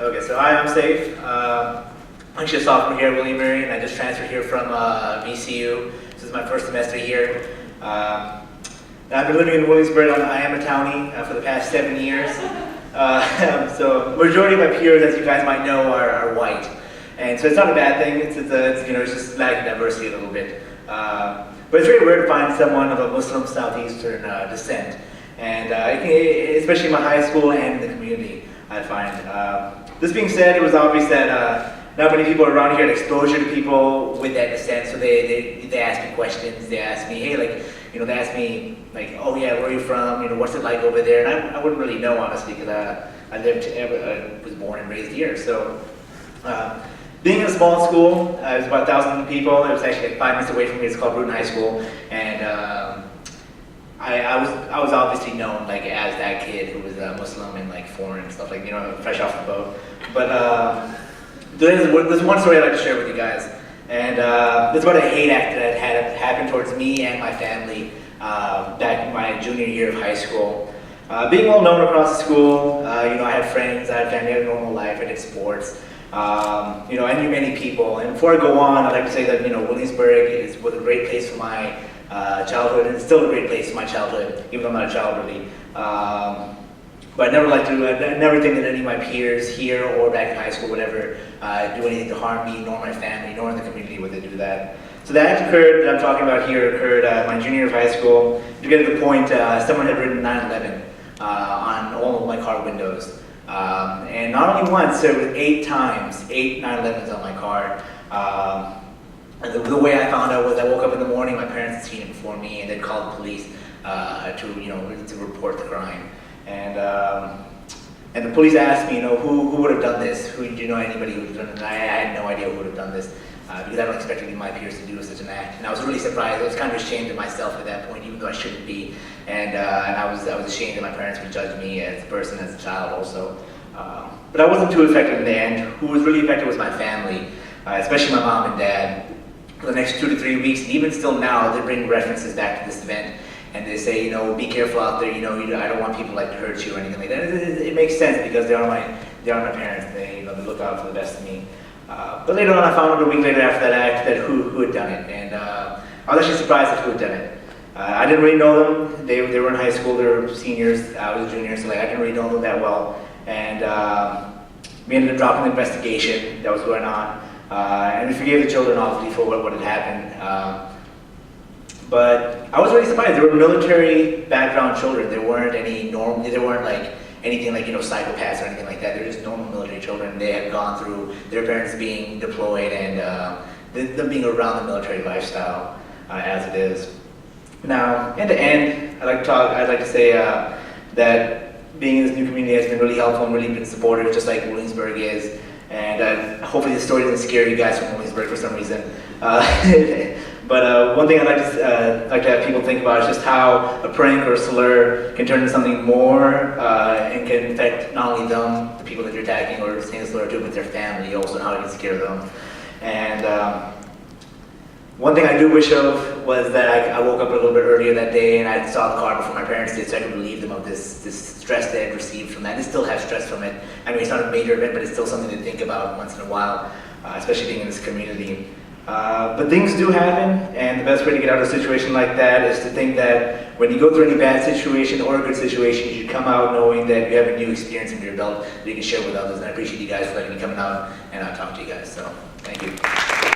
Okay, so hi, I'm Saif. I'm actually a sophomore here at William & Mary, and I just transferred here from VCU. This is my first semester here. I've been living in Williamsburg. I am a townie for the past 7 years. So majority of my peers, as you guys might know, are white, and so it's not a bad thing. It's just lacking diversity a little bit. But it's very rare to find someone of a Muslim Southeastern descent, and especially in my high school and in the community, I find. This being said, it was obvious that not many people around here had exposure to people with that descent, so they asked me questions. They asked me, hey, they asked me, oh yeah, where are you from? What's it like over there? And I wouldn't really know, honestly, because I was born and raised here. So, being in a small school, it was about 1,000 people. It was actually 5 minutes away from me. It's called Bruton High School, and I was obviously known as that kid who was Muslim and foreign and stuff, fresh off the boat. But there's one story I'd like to share with you guys, and it's about a hate act that had happened towards me and my family back in my junior year of high school. Being well known across the school, I had friends, I had family, I had a normal life, I did sports. I knew many people. And before I go on, I'd like to say that Williamsburg was a great place for my childhood, and it's still a great place for my childhood, even though I'm not a child really. But I never think that any of my peers here or back in high school would ever do anything to harm me, nor my family, nor in the community would they do that. So that act that I'm talking about here occurred my junior year of high school. To get to the point, someone had written 9/11 on all of my car windows. And not only once, there was 8 times, 8 9/11s on my car. And the way I found out was I woke up in the morning, my parents had seen it before me, and they'd called the police to report the crime. And the police asked me, who would have done this? Do you know anybody who would have done it? And I had no idea who would have done this because I don't expect any of my peers to do such an act. And I was really surprised. I was kind of ashamed of myself at that point, even though I shouldn't be. And I was ashamed that my parents would judge me as a person, as a child also. But I wasn't too affected in the end. Who was really affected was my family, especially my mom and dad. For the next 2 to 3 weeks, and even still now, they bring references back to this event. And they say, be careful out there. I don't want people to hurt you or anything like that. It makes sense because they are my parents. They look out for the best of me. But later on, I found out a week later after that act that who had done it, and I was actually surprised at who had done it. I didn't really know them. They were in high school. They were seniors. I was a junior, so I didn't really know them that well. And we ended up dropping the investigation that was going on, and we forgave the children obviously for what had happened. But I was really surprised. They were military background children. They weren't any normal. They weren't anything psychopaths or anything like that. They're just normal military children. They had gone through their parents being deployed and them being around the military lifestyle as it is. Now, in the end, I'd like to say that being in this new community has been really helpful and really been supportive, just like Williamsburg is. And hopefully this story doesn't scare you guys from Williamsburg for some reason. But one thing I'd like to have people think about is just how a prank or a slur can turn into something more and can affect not only them, the people that you're attacking or saying a slur to, but their family also, and how it can scare them. And one thing I do wish of was that I woke up a little bit earlier that day and I saw the car before my parents did, so I could relieve them of this stress they had received from that. They still have stress from it. I mean, it's not a major event, but it's still something to think about once in a while, especially being in this community. But things do happen, and the best way to get out of a situation like that is to think that when you go through any bad situation or a good situation, you should come out knowing that you have a new experience under your belt that you can share with others. And I appreciate you guys for letting me come out and talk to you guys. So, thank you.